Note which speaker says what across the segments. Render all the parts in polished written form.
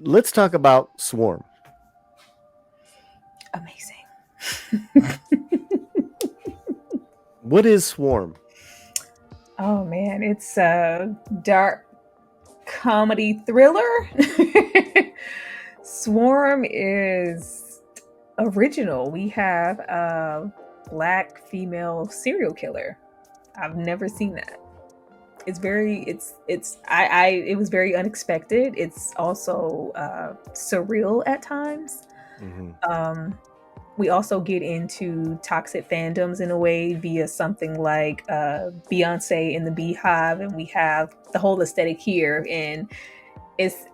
Speaker 1: let's talk about Swarm.
Speaker 2: Amazing.
Speaker 1: What is Swarm?
Speaker 2: Oh man, it's a dark comedy thriller. Swarm is original. We have a black female serial killer. I've never seen that. It was very unexpected. It's also surreal at times.
Speaker 1: Mm-hmm.
Speaker 2: Um, we also get into toxic fandoms in a way via something like Beyonce in the Beehive, and we have the whole aesthetic here, and it's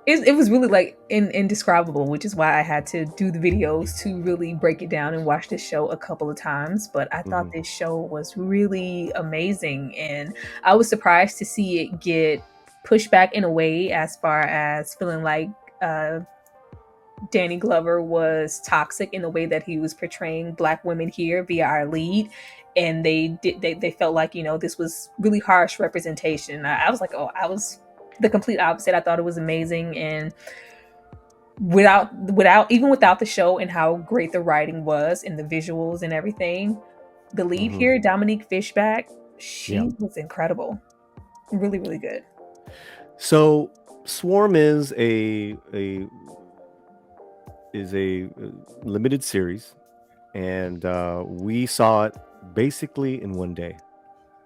Speaker 2: it was really like indescribable, which is why I had to do the videos to really break it down and watch this show a couple of times. But I thought
Speaker 1: Mm-hmm.
Speaker 2: this show was really amazing, and I was surprised to see it get pushed back in a way as far as feeling like uh, Danny Glover was toxic in the way that he was portraying black women here via our lead. And they felt like, this was really harsh representation. I was like, oh, I was the complete opposite. I thought it was amazing. And without the show and how great the writing was and the visuals and everything, the lead
Speaker 1: Mm-hmm.
Speaker 2: here, Dominique Fishback,
Speaker 1: Yeah.
Speaker 2: she was incredible. Really, really good.
Speaker 1: So Swarm is a limited series, and we saw it basically in one day.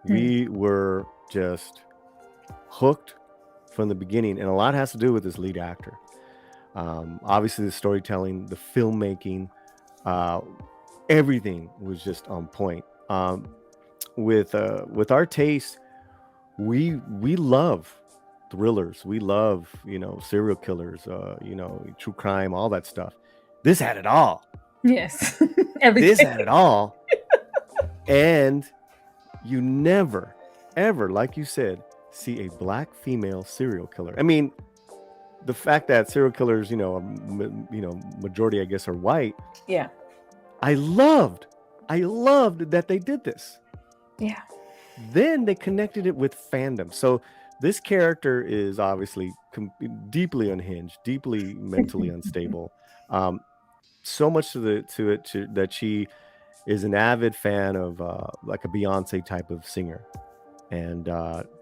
Speaker 2: Hmm.
Speaker 1: We were just hooked from the beginning, and a lot has to do with this lead actor. Obviously, the storytelling, the filmmaking, uh, everything was just on point. With our taste, we love thrillers. We love serial killers. True crime, all that stuff. This had it all.
Speaker 2: Yes.
Speaker 1: This
Speaker 2: Everything.
Speaker 1: had it all, and you never, ever, like you said, see a black female serial killer. I mean, the fact that serial killers, majority, I guess, are white.
Speaker 2: Yeah.
Speaker 1: I loved that they did this.
Speaker 2: Yeah.
Speaker 1: Then they connected it with fandom. So this character is obviously deeply unhinged, deeply mentally unstable. So much that she is an avid fan of like a Beyonce type of singer. And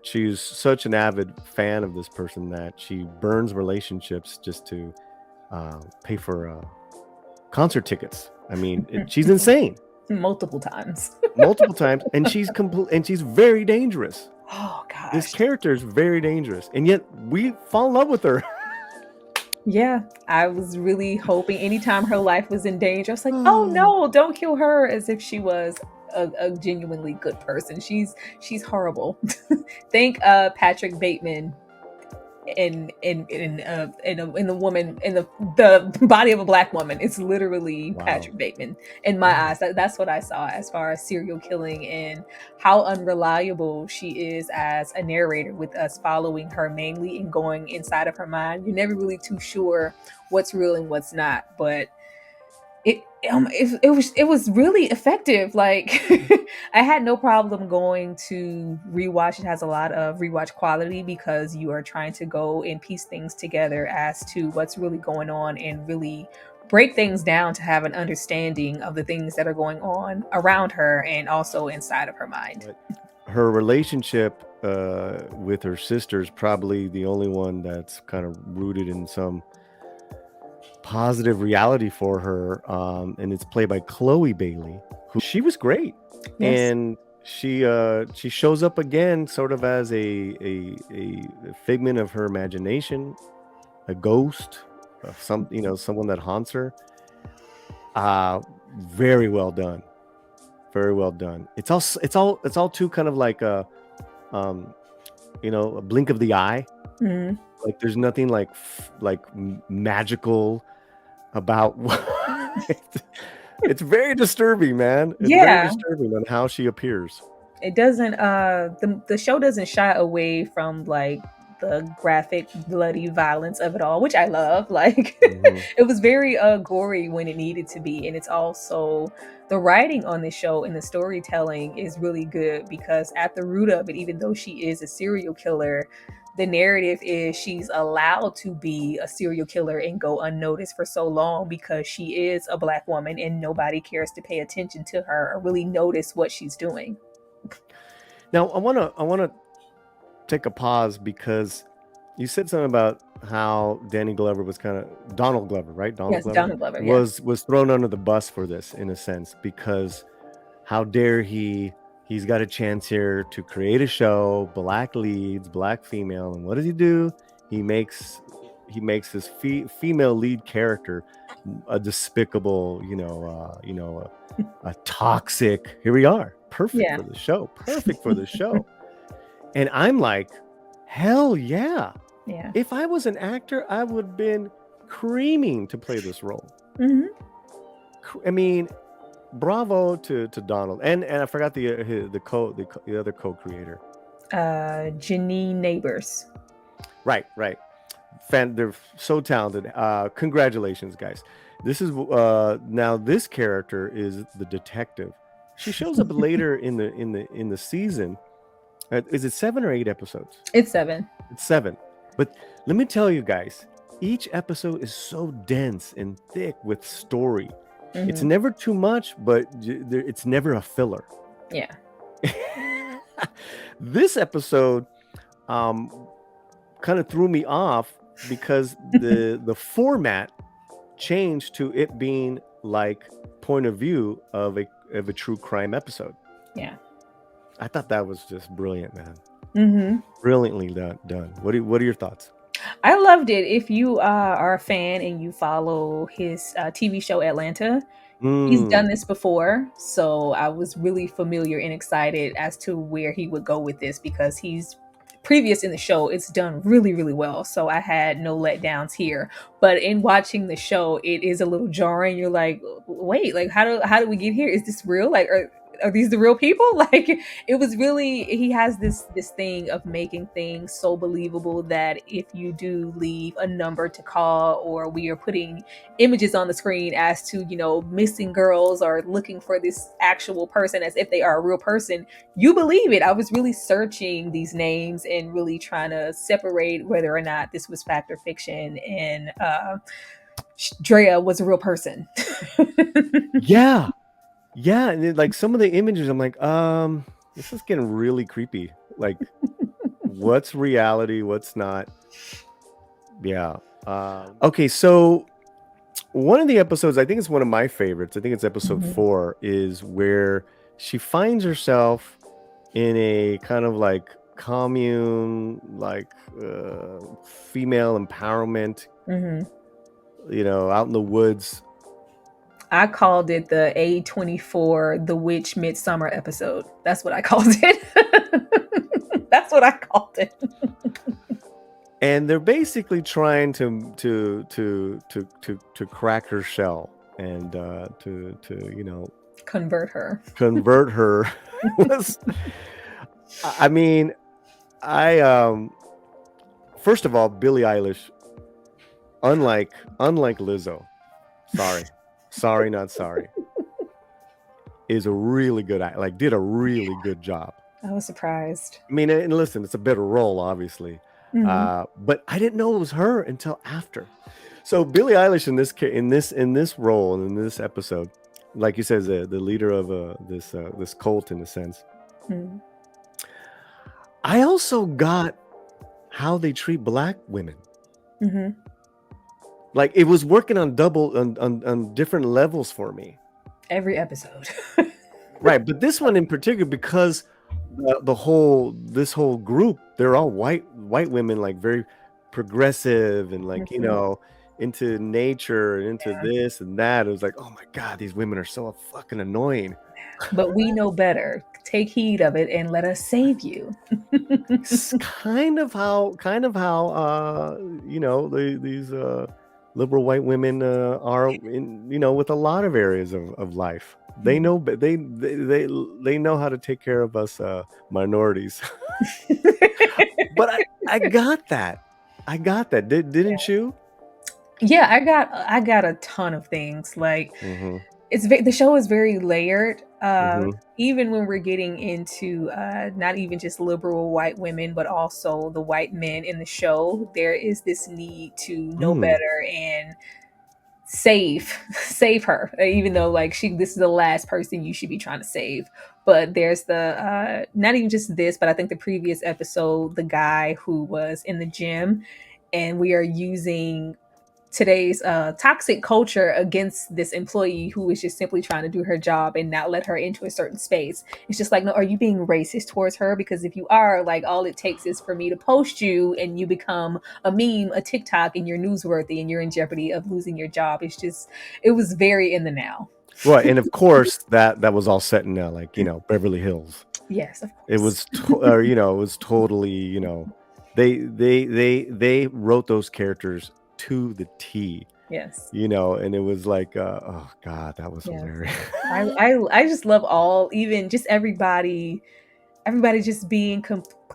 Speaker 1: she's such an avid fan of this person that she burns relationships just to pay for concert tickets. I mean, she's insane.
Speaker 2: Multiple times.
Speaker 1: Multiple times, and she's very dangerous.
Speaker 2: Oh
Speaker 1: This
Speaker 2: gosh.
Speaker 1: character is very dangerous, and yet we fall in love with her.
Speaker 2: Yeah, I was really hoping anytime her life was in danger, I was like, oh no, don't kill her, as if she was a genuinely good person. She's horrible. Thank Patrick Bateman in the woman in the body of a black woman. It's literally
Speaker 1: Wow.
Speaker 2: Patrick Bateman in my eyes. That's what I saw as far as serial killing and how unreliable she is as a narrator, with us following her mainly and going inside of her mind. You're never really too sure what's real and what's not, but it was really effective. Like I had no problem going to rewatch. It has a lot of rewatch quality because you are trying to go and piece things together as to what's really going on and really break things down to have an understanding of the things that are going on around her and also inside of her mind.
Speaker 1: But her relationship with her sister is probably the only one that's kind of rooted in some positive reality for her, and it's played by Chloe Bailey, who she was great.
Speaker 2: Yes.
Speaker 1: And she shows up again sort of as a figment of her imagination, a ghost of someone that haunts her. Very well done, very well done. It's all too kind of like a a blink of the eye.
Speaker 2: Mhm.
Speaker 1: Like there's nothing like magical about it's very disturbing, man. It's very
Speaker 2: Yeah.
Speaker 1: disturbing on how she appears.
Speaker 2: It doesn't the show doesn't shy away from like the graphic bloody violence of it all, which I love. Like
Speaker 1: Mhm.
Speaker 2: it was very gory when it needed to be, and it's also the writing on the show and the storytelling is really good because at the root of it, even though she is a serial killer, the narrative is she's allowed to be a serial killer and go unnoticed for so long because she is a black woman and nobody cares to pay attention to her or really notice what she's doing.
Speaker 1: Now I wanna take a pause because you said something about how Danny Glover was kind of Donald Glover, right? Donald
Speaker 2: Yes,
Speaker 1: Glover
Speaker 2: Donald Glover. Yeah,
Speaker 1: was thrown under the bus for this in a sense because how dare he? He's got a chance here to create a show, black leads, black female, and what does he do? He makes his female lead character a despicable, a toxic. Here we are, perfect
Speaker 2: yeah,
Speaker 1: for the show, perfect for the show. And I'm like, hell yeah!
Speaker 2: yeah.
Speaker 1: If I was an actor, I would have been creaming to play this role.
Speaker 2: Hmm.
Speaker 1: I mean, bravo to Donald, and I forgot the other co-creator.
Speaker 2: Janine Neighbors.
Speaker 1: Right. They're so talented. Congratulations, guys. This is now this character is the detective. She shows up later in the season. Is it 7 or 8 episodes?
Speaker 2: It's 7.
Speaker 1: It's 7. But let me tell you guys, each episode is so dense and thick with story. It's never too much, but it's never a filler.
Speaker 2: Yeah.
Speaker 1: This episode kind of threw me off because the format changed to it being like point of view of a true crime episode.
Speaker 2: Yeah.
Speaker 1: I thought that was just brilliant, man.
Speaker 2: Mm-hmm.
Speaker 1: Brilliantly done. What are your thoughts?
Speaker 2: I loved it. If you are a fan and you follow his TV show Atlanta, he's done this before. So I was really familiar and excited as to where he would go with this because he's previous in the show. It's done really, really well. So I had no letdowns here. But in watching the show, it is a little jarring. You're like, wait, like how do we get here? Is this real? Like, are these the real people? Like, it was really, he has this thing of making things so believable that if you do leave a number to call, or we are putting images on the screen as to, missing girls or looking for this actual person as if they are a real person, you believe it. I was really searching these names and really trying to separate whether or not this was fact or fiction, and Drea was a real person.
Speaker 1: Yeah, and then, like some of the images, I'm like, this is getting really creepy. Like, what's reality? What's not? Yeah. Okay, so one of the episodes, I think it's one of my favorites. I think it's episode 4, is where she finds herself in a kind of like commune, like female empowerment. Out in the woods.
Speaker 2: I called it the A24 The Witch Midsummer episode. That's what I called it. That's what I called it.
Speaker 1: And they're basically trying to crack her shell and to
Speaker 2: convert her.
Speaker 1: Convert her. I mean, first of all, Billie Eilish, unlike Lizzo, sorry, not sorry, is a really good, did a really good job.
Speaker 2: I was surprised.
Speaker 1: I mean, and listen, it's a better role, obviously, but I didn't know it was her until after. So Billie Eilish in this role and in this episode, like you said, the leader of this cult in a sense. I also got how they treat black women. Like it was working on on different levels for me.
Speaker 2: Every episode.
Speaker 1: Right, but this one in particular, because this whole group, they're all white women, like very progressive and like into nature and into this and that. It was like, oh my God, these women are so fucking annoying.
Speaker 2: But we know better. Take heed of it and let us save you.
Speaker 1: It's kind of how these liberal white women are in with a lot of areas of life. They know, they know how to take care of us minorities. But I got that. Didn't you?
Speaker 2: Yeah, I got a ton of things. Like the show is very layered.
Speaker 1: Hmm.
Speaker 2: Even when we're getting into not even just liberal white women, but also the white men in the show, there is this need to know
Speaker 1: Mm.
Speaker 2: better and save her, even though like this is the last person you should be trying to save. But there's the not even just this, but I think the previous episode, the guy who was in the gym, and we are using today's toxic culture against this employee who is just simply trying to do her job and not let her into a certain space. It's just like, no, are you being racist towards her? Because if you are, like, all it takes is for me to post you and you become a meme, a TikTok, and you're newsworthy and you're in jeopardy of losing your job. It's just, it was very in the now.
Speaker 1: Well, and of course that was all set in like Beverly Hills.
Speaker 2: Yes, of
Speaker 1: It
Speaker 2: course.
Speaker 1: was it was totally they wrote those characters to the T.
Speaker 2: Yes.
Speaker 1: And it was like, oh God, that was
Speaker 2: Yes.
Speaker 1: hilarious.
Speaker 2: I just love all, even just everybody just being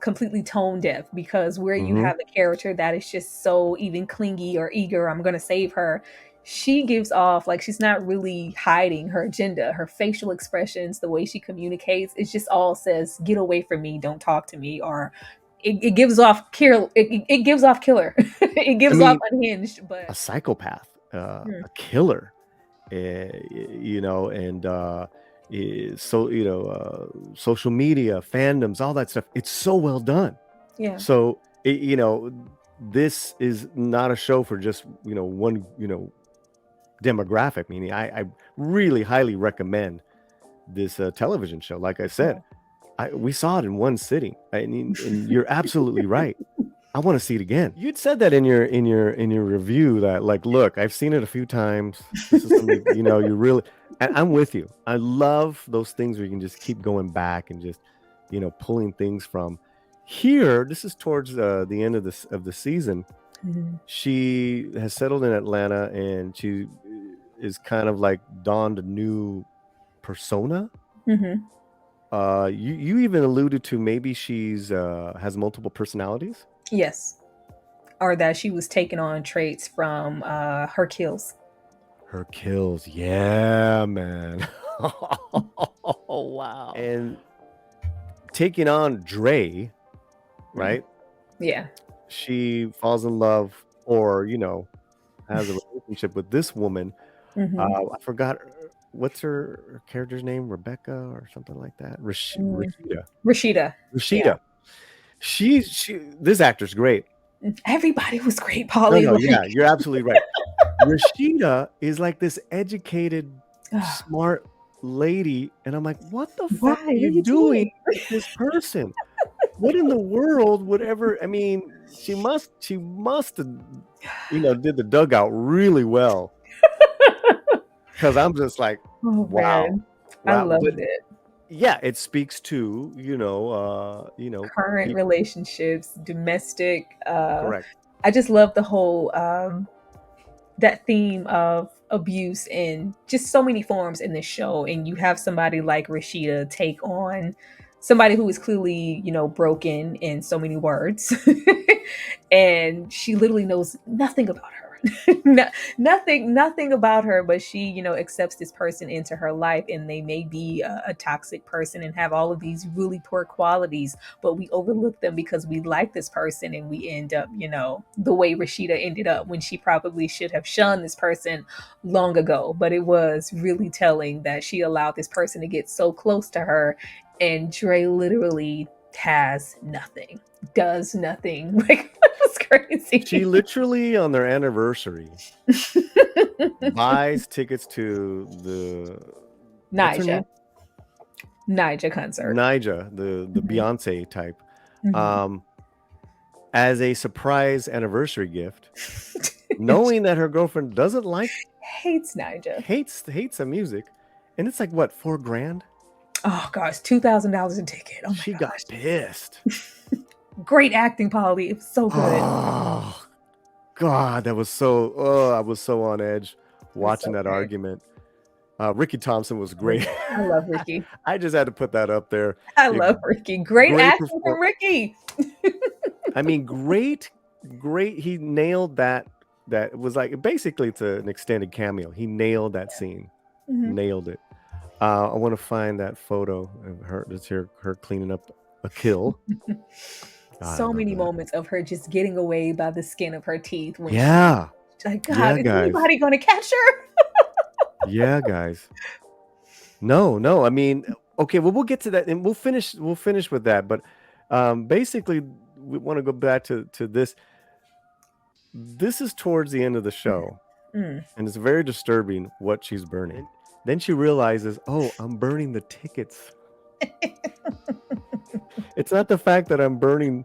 Speaker 2: completely tone deaf, because where you
Speaker 1: Hmm.
Speaker 2: have a character that is just so even clingy or eager, I'm gonna save her, she gives off like she's not really hiding her agenda. Her facial expressions, the way she communicates, it just all says, get away from me, don't talk to me. Or it gives off kill, it gives off killer. It
Speaker 1: I
Speaker 2: gives off
Speaker 1: mean,
Speaker 2: unhinged.
Speaker 1: a
Speaker 2: But
Speaker 1: psychopath,
Speaker 2: hmm,
Speaker 1: a killer, and so social media, fandoms, all that stuff. It's so well done.
Speaker 2: yeah.
Speaker 1: So this is not a show for just one demographic. Meaning, I really highly recommend this television show. Like I said, we saw it in one sitting. And you're absolutely right. I want to see it again. You'd said that in your review that, like, look, I've seen it a few times. This is something you really. And I'm with you. I love those things where you can just keep going back and just pulling things from. Here, this is towards the end of the season.
Speaker 2: Mhm.
Speaker 1: She has settled in Atlanta, and she is kind of like donned a new persona.
Speaker 2: Mhm.
Speaker 1: You even alluded to maybe she's has multiple personalities.
Speaker 2: Yes. Or that she was taking on traits from her kills.
Speaker 1: Her kills, yeah, man. Oh wow. And taking on Dre,
Speaker 2: Mm.
Speaker 1: right?
Speaker 2: Yeah.
Speaker 1: She falls in love, or has a relationship with this woman.
Speaker 2: Hmm.
Speaker 1: I forgot what's her character's name, Rebecca or something like that.
Speaker 2: Mm.
Speaker 1: Rashida.
Speaker 2: Rashida. Yeah.
Speaker 1: Rashida. She this actor's great.
Speaker 2: Everybody was great,
Speaker 1: No,
Speaker 2: Polly.
Speaker 1: no,
Speaker 2: Like,
Speaker 1: yeah, you're absolutely right. Rashida is like this educated, smart lady, and I'm like, "What the
Speaker 2: why?
Speaker 1: fuck
Speaker 2: What
Speaker 1: are
Speaker 2: are
Speaker 1: you
Speaker 2: you
Speaker 1: doing
Speaker 2: doing?
Speaker 1: with this person? What in the world would ever?" I mean, she must have, did the dugout really well, because I'm just like,
Speaker 2: Oh
Speaker 1: wow,
Speaker 2: man, I
Speaker 1: wow. But
Speaker 2: loved it.
Speaker 1: yeah, it speaks to
Speaker 2: Current
Speaker 1: people.
Speaker 2: relationships, domestic.
Speaker 1: Correct.
Speaker 2: I just love the whole that theme of abuse in just so many forms in this show. And you have somebody like Rashida take on somebody who is clearly, broken in so many words. And she literally knows nothing about her. No, nothing about her, but she, accepts this person into her life, and they may be a toxic person and have all of these really poor qualities, but we overlook them because we like this person, and we end up, the way Rashida ended up, when she probably should have shunned this person long ago. But it was really telling that she allowed this person to get so close to her, and Dre literally has nothing, does nothing. Like, that's
Speaker 1: She
Speaker 2: crazy.
Speaker 1: literally, on their anniversary, buys tickets to the what's her
Speaker 2: Naija.
Speaker 1: name?
Speaker 2: Naija concert.
Speaker 1: Nija, the
Speaker 2: Mhm.
Speaker 1: Beyonce type,
Speaker 2: Mhm.
Speaker 1: um, as a surprise anniversary gift,
Speaker 2: She
Speaker 1: knowing that her girlfriend doesn't like
Speaker 2: hates Naija.
Speaker 1: hates the music, and it's like what, 4 grand?
Speaker 2: Oh gosh, $2,000 a ticket. Oh my
Speaker 1: She got
Speaker 2: gosh.
Speaker 1: pissed.
Speaker 2: Great acting, Polly. It was so good.
Speaker 1: Oh God, that was so. Oh, I was so on edge
Speaker 2: It was
Speaker 1: watching
Speaker 2: so
Speaker 1: that
Speaker 2: great.
Speaker 1: argument. Ricky Thompson was
Speaker 2: Oh,
Speaker 1: great.
Speaker 2: I love Ricky.
Speaker 1: I just had to put that up there.
Speaker 2: I
Speaker 1: Yeah,
Speaker 2: love Ricky. Great
Speaker 1: great
Speaker 2: acting
Speaker 1: perform.
Speaker 2: from Ricky.
Speaker 1: I mean, great, great. He nailed that. That was like basically it's an extended cameo. He nailed that scene.
Speaker 2: Mhm.
Speaker 1: Nailed it. I want to find that photo of her. That's her cleaning up a kill. God, I
Speaker 2: So
Speaker 1: love
Speaker 2: many
Speaker 1: that.
Speaker 2: moments of her just getting away by the skin of her teeth when she
Speaker 1: Yeah,
Speaker 2: like, God,
Speaker 1: yeah,
Speaker 2: is
Speaker 1: guys.
Speaker 2: anybody gonna catch her?
Speaker 1: Yeah, guys. No, no. I mean, okay. Well, we'll get to that, and we'll finish. We'll finish with that. But basically, we want to go back to this. This is towards the end of the show,
Speaker 2: Mm.
Speaker 1: and it's very disturbing what she's burning. Then she realizes, oh, I'm burning the tickets. It's not the fact that I'm burning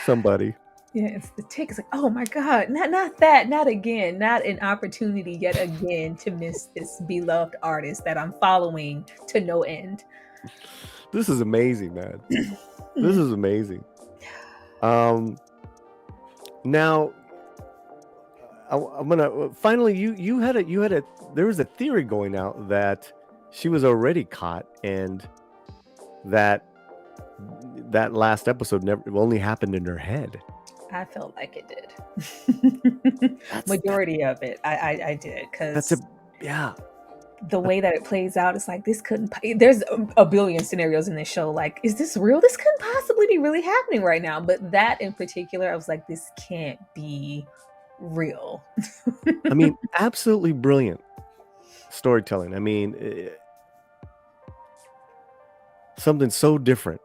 Speaker 1: somebody.
Speaker 2: Yeah, it's the tick. It's like, oh my God, not that, not again, not an opportunity yet again to miss this beloved artist that I'm following to no end.
Speaker 1: This is amazing, man. This
Speaker 2: Mm.
Speaker 1: is amazing. Um, now I'm gonna finally. You had a there was a theory going out that she was already caught, and that that last episode never only happened in her head.
Speaker 2: I felt like it did.
Speaker 1: That's
Speaker 2: Majority of it, I did
Speaker 1: that's a
Speaker 2: because
Speaker 1: yeah.
Speaker 2: the way that it plays out, it's like this couldn't. There's a billion scenarios in this show. Like, is this real? This couldn't possibly be really happening right now. But that in particular, I was like, this can't be real.
Speaker 1: I mean, absolutely brilliant storytelling. I mean, something so different.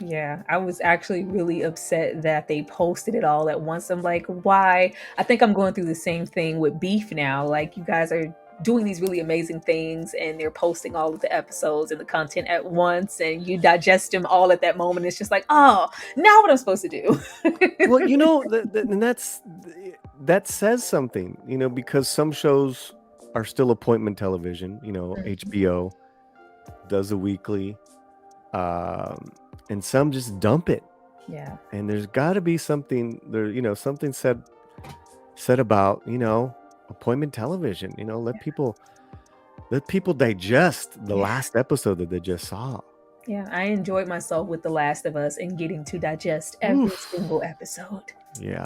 Speaker 2: Yeah, I was actually really upset that they posted it all at once. I'm like, why? I think I'm going through the same thing with Beef now. Like, you guys are doing these really amazing things and they're posting all of the episodes and the content at once, and you digest them all at that moment. It's just like, oh, now what I'm supposed to do.
Speaker 1: Well, and that says something, because some shows are still appointment television. HBO does a weekly, and some just dump it.
Speaker 2: Yeah.
Speaker 1: And there's got to be something there, something said about appointment television. Let people digest the last episode that they just saw.
Speaker 2: Yeah, I enjoyed myself with The Last of Us and getting to digest every
Speaker 1: Oof.
Speaker 2: single episode.
Speaker 1: Yeah.